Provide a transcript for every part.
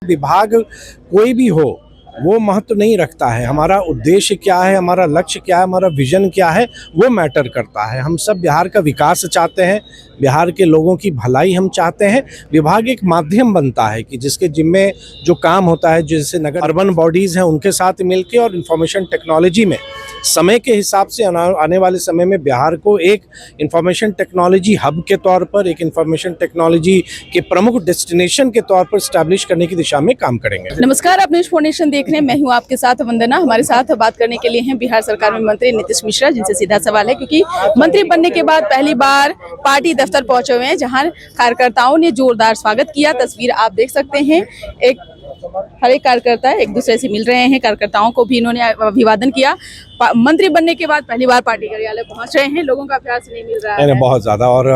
विभाग कोई भी हो वो महत्व नहीं रखता है। हमारा उद्देश्य क्या है, हमारा लक्ष्य क्या है, हमारा विजन क्या है, वो मैटर करता है। हम सब बिहार का विकास चाहते हैं, बिहार के लोगों की भलाई हम चाहते हैं। विभाग एक माध्यम बनता है कि जिसके जिम्मे जो काम होता है, जैसे नगर अर्बन बॉडीज़ हैं उनके साथ मिलके और इंफॉर्मेशन टेक्नोलॉजी में समय के हिसाब से आने वाले समय में बिहार को एक इंफॉर्मेशन टेक्नोलॉजी हब के तौर पर, एक इंफॉर्मेशन टेक्नोलॉजी के प्रमुख डेस्टिनेशन के तौर पर स्टैब्लिश करने की दिशा में काम करेंगे। नमस्कार, आप न्यूज़ फाउंडेशन देख रहे हैं। मैं हूं आपके साथ वंदना। हमारे साथ बात करने के लिए हैं बिहार सरकार में मंत्री नीतीश मिश्रा, जिनसे सीधा सवाल है, क्योंकि मंत्री बनने के बाद पहली बार पार्टी दफ्तर पहुंचे हुए हैं, जहां कार्यकर्ताओं ने जोरदार स्वागत किया। तस्वीर आप देख सकते हैं, हर एक कार्यकर्ता एक दूसरे से मिल रहे हैं। कार्यकर्ताओं को भी इन्होंने अभिवादन किया। मंत्री बनने के बाद पहली बार पार्टी कार्यालय पहुंच रहे हैं। लोगों का प्यार से नहीं मिल रहा है बहुत ज़्यादा। और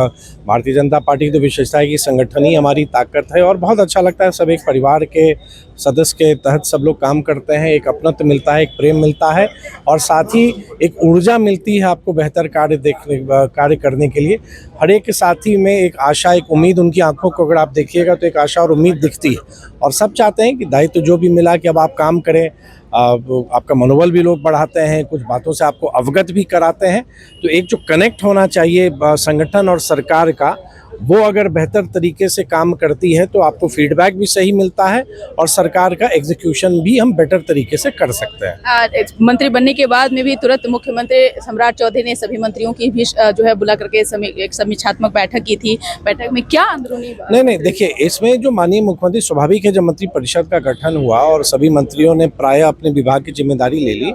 भारतीय जनता पार्टी की तो विशेषता है कि संगठन ही हमारी ताकत है और बहुत अच्छा लगता है। सब एक परिवार के सदस्य के तहत सब लोग काम करते हैं, एक अपनत्व मिलता है, एक प्रेम मिलता है और साथ ही एक ऊर्जा मिलती है आपको बेहतर कार्य करने के लिए। हर एक साथी में एक आशा, एक उम्मीद, उनकी आंखों को अगर आप देखिएगा तो एक आशा और उम्मीद दिखती है और सब चाहते हैं कि दायित्व जो भी मिला कि अब आप काम करें। आपका मनोबल भी लोग बढ़ाते हैं, कुछ बातों से आपको अवगत भी कराते हैं। तो एक जो कनेक्ट होना चाहिए संगठन और सरकार का, वो अगर बेहतर तरीके से काम करती है तो आपको फीडबैक भी सही मिलता है और सरकार का एग्जीक्यूशन भी हम बेटर तरीके से कर सकते हैं। मंत्री बनने के बाद में भी तुरंत मुख्यमंत्री सम्राट चौधरी ने सभी मंत्रियों की भी जो है बुला करके एक समीक्षात्मक बैठक की थी। बैठक में क्या अंदरूनी नहीं, देखिए, इसमें जो माननीय मुख्यमंत्री, स्वाभाविक है जब मंत्री परिषद का गठन हुआ और सभी मंत्रियों ने प्रायः अपने विभाग की जिम्मेदारी ले ली,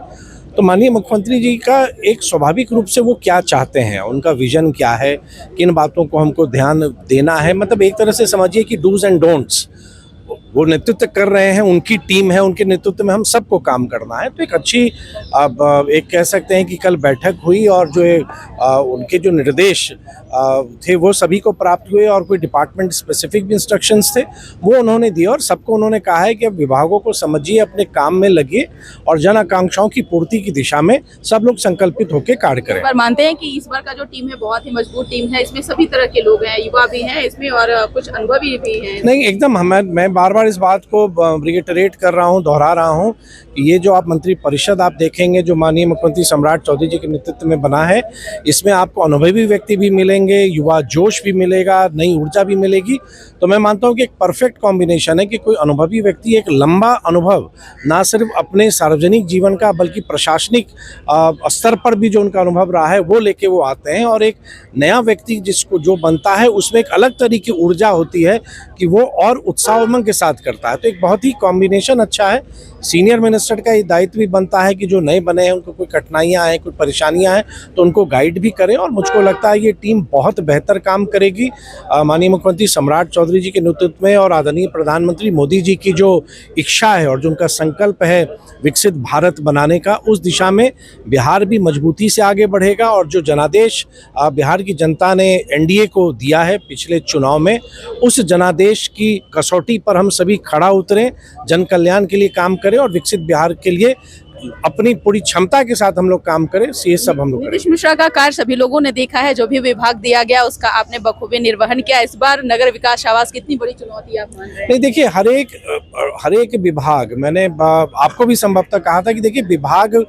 तो माननीय मुख्यमंत्री जी का एक स्वाभाविक रूप से वो क्या चाहते हैं, उनका विजन क्या है, किन बातों को हमको ध्यान देना है, मतलब एक तरह से समझिए कि डूज एंड डोंट्स वो नेतृत्व कर रहे हैं, उनकी टीम है, उनके नेतृत्व में हम सबको काम करना है। तो एक अच्छी एक कह सकते हैं कि कल बैठक हुई और जो उनके जो निर्देश थे वो सभी को प्राप्त हुए और कोई डिपार्टमेंट स्पेसिफिक भी इंस्ट्रक्शंस थे वो उन्होंने दिए और सबको उन्होंने कहा है कि अब विभागों को समझिए, अपने काम में लगिए और जन आकांक्षाओं की पूर्ति की दिशा में सब लोग संकल्पित होकर कार्य करें। पर मानते हैं कि इस बार का जो टीम है बहुत ही मजबूत टीम है, इसमें सभी तरह के लोग हैं, युवा भी हैं इसमें और कुछ अनुभवी भी हैं। नहीं, एकदम मैं बार बार इस बात को रिएटरेट कर रहा हूँ, दोहरा रहा हूँ कि ये जो आप मंत्री परिषद आप देखेंगे जो माननीय मुख्यमंत्री सम्राट चौधरी जी के नेतृत्व में बना है, इसमें आपको अनुभवी व्यक्ति भी मिलेंगे, युवा जोश भी मिलेगा, नई ऊर्जा भी मिलेगी। तो मैं मानता हूँ कि एक परफेक्ट कॉम्बिनेशन है कि कोई अनुभवी व्यक्ति एक लंबा अनुभव ना सिर्फ अपने सार्वजनिक जीवन का बल्कि प्रशासनिक स्तर पर भी जो उनका अनुभव रहा है वो लेके वो आते हैं और एक नया व्यक्ति जिसको जो बनता है उसमें एक अलग तरह की ऊर्जा होती है कि वो और उत्साह उमंग के साथ करता है। तो एक बहुत ही कॉम्बिनेशन अच्छा है। सीनियर मिनिस्टर का ये दायित्व भी बनता है कि जो नए बने हैं उनको कोई कठिनाइयाँ आए, कोई परेशानियाँ हैं तो उनको गाइड भी करें और मुझको लगता है ये टीम बहुत बेहतर काम करेगी। माननीय मुख्यमंत्री सम्राट चौधरी जी के नेतृत्व में और आदरणीय प्रधानमंत्री मोदी जी की जो इच्छा है और जो उनका संकल्प है विकसित भारत बनाने का, उस दिशा में बिहार भी मजबूती से आगे बढ़ेगा और जो जनादेश बिहार की जनता ने एनडीए को दिया है पिछले चुनाव में, उस जनादेश की कसौटी पर हम सभी खड़ा उतरें, जन कल्याण के लिए काम करें और विकसित बिहार के लिए अपनी पूरी क्षमता के साथ हम लोग काम करें। ये सब हम लोग करें। नीतीश मिश्रा का कार्य सभी लोगों ने देखा है, जो भी विभाग दिया गया उसका आपने बखूबी निर्वहन किया। इस बार नगर विकास आवास कितनी बड़ी चुनौती आप मान रहे हैं? नहीं, देखिए, हर एक विभाग, मैंने आपको भी संभवतः कहा था कि देखिए विभाग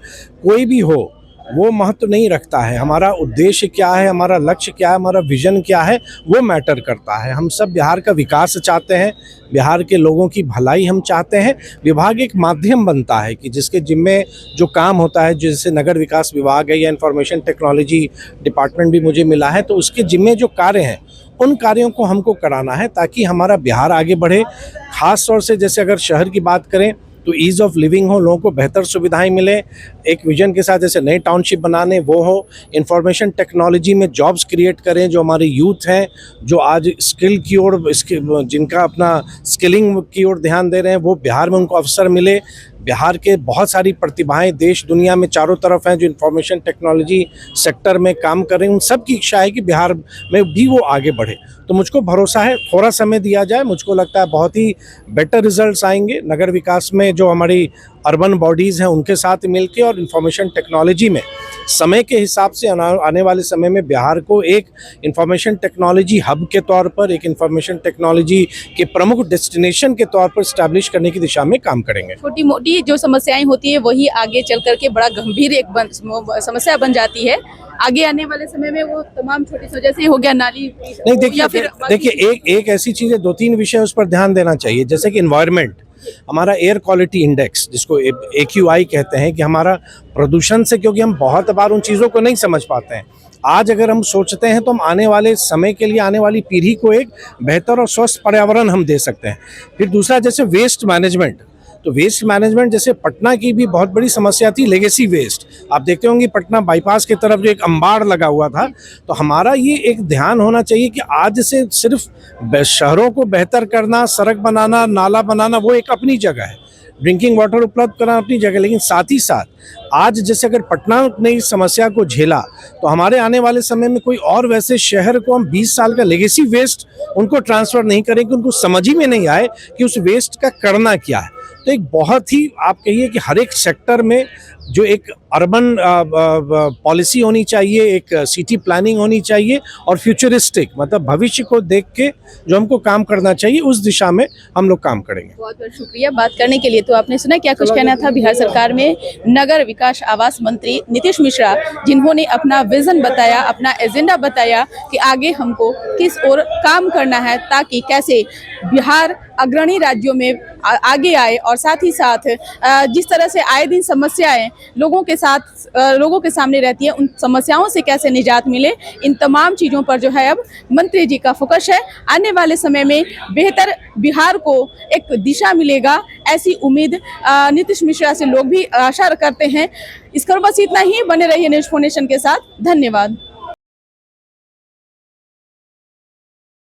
कोई भी हो वो महत्व नहीं रखता है। हमारा उद्देश्य क्या है, हमारा लक्ष्य क्या है, हमारा विजन क्या है, वो मैटर करता है। हम सब बिहार का विकास चाहते हैं, बिहार के लोगों की भलाई हम चाहते हैं। विभाग एक माध्यम बनता है कि जिसके जिम्मे जो काम होता है, जैसे नगर विकास विभाग है या इंफॉर्मेशन टेक्नोलॉजी डिपार्टमेंट भी मुझे मिला है, तो उसके जिम्मे जो कार्य हैं उन कार्यों को हमको कराना है ताकि हमारा बिहार आगे बढ़े। खास तौर से जैसे अगर शहर की बात करें तो ईज़ ऑफ लिविंग हो, लोगों को बेहतर सुविधाएं मिले, एक विजन के साथ जैसे नए टाउनशिप बनाने वो हो, इंफॉर्मेशन टेक्नोलॉजी में जॉब्स क्रिएट करें, जो हमारे यूथ हैं जो आज स्किल की ओर, जिनका अपना स्किलिंग की ओर ध्यान दे रहे हैं, वो बिहार में उनको अवसर मिले। बिहार के बहुत सारी प्रतिभाएं देश दुनिया में चारों तरफ हैं जो इंफॉर्मेशन टेक्नोलॉजी सेक्टर में काम कर रहे हैं, उन सब की इच्छा है कि बिहार में भी वो आगे बढ़े। तो मुझको भरोसा है, थोड़ा समय दिया जाए, मुझको लगता है बहुत ही बेटर रिजल्ट्स आएंगे। नगर विकास में जो हमारी अर्बन बॉडीज़ हैं उनके साथ मिलके और इंफॉर्मेशन टेक्नोलॉजी में समय के हिसाब से आने वाले समय में बिहार को एक इंफॉर्मेशन टेक्नोलॉजी हब के तौर पर, एक इंफॉर्मेशन टेक्नोलॉजी के प्रमुख डेस्टिनेशन के तौर पर स्टैब्लिश करने की दिशा में काम करेंगे। छोटी मोटी जो समस्याएं होती है वही आगे चल करके बड़ा गंभीर एक समस्या बन जाती है। आगे आने वाले समय में वो तमाम छोटी सी, जैसे हो गया नाली, नहीं देखिए एक ऐसी चीज है, 2-3 विषय उस पर ध्यान देना चाहिए। जैसे कि एनवायरनमेंट, हमारा एयर क्वालिटी इंडेक्स जिसको AQI कहते हैं, कि हमारा प्रदूषण से, क्योंकि हम बहुत बार उन चीज़ों को नहीं समझ पाते हैं। आज अगर हम सोचते हैं तो हम आने वाले समय के लिए, आने वाली पीढ़ी को एक बेहतर और स्वस्थ पर्यावरण हम दे सकते हैं। फिर दूसरा, जैसे वेस्ट मैनेजमेंट, तो वेस्ट मैनेजमेंट, जैसे पटना की भी बहुत बड़ी समस्या थी लेगेसी वेस्ट। आप देखते होंगे पटना बाईपास की तरफ जो एक अंबाड़ लगा हुआ था, तो हमारा ये एक ध्यान होना चाहिए कि आज से सिर्फ शहरों को बेहतर करना, सड़क बनाना, नाला बनाना, वो एक अपनी जगह है, ड्रिंकिंग वाटर उपलब्ध कराना अपनी जगह, लेकिन साथ ही साथ आज जैसे अगर पटना ने इस समस्या को झेला, तो हमारे आने वाले समय में कोई और वैसे शहर को हम 20 साल का लेगेसी वेस्ट उनको ट्रांसफ़र नहीं करेंगे, उनको समझ ही में नहीं आए कि उस वेस्ट का करना क्या है। तो एक बहुत ही, आप कहिए कि हर एक सेक्टर में जो एक अर्बन पॉलिसी होनी चाहिए, एक सिटी प्लानिंग होनी चाहिए, और फ्यूचरिस्टिक, मतलब भविष्य को देख के जो हमको काम करना चाहिए, उस दिशा में हम लोग काम करेंगे। बहुत बहुत शुक्रिया बात करने के लिए। तो आपने सुना क्या कुछ कहना था बिहार सरकार में नगर विकास आवास मंत्री नीतीश मिश्रा, जिन्होंने अपना विजन बताया, अपना एजेंडा बताया कि आगे हमको किस ओर काम करना है, ताकि कैसे बिहार अग्रणी राज्यों में आगे आए, और साथ ही साथ जिस तरह से आए दिन समस्याएं लोगों के सामने रहती है, उन समस्याओं से कैसे निजात मिले, इन तमाम चीज़ों पर जो है अब मंत्री जी का फोकस है। आने वाले समय में बेहतर बिहार को एक दिशा मिलेगा, ऐसी उम्मीद नीतीश मिश्रा से लोग भी आशा करते हैं। इसका बस इतना ही। बने रहिए न्यूज़ 4 नेशन के साथ। धन्यवाद।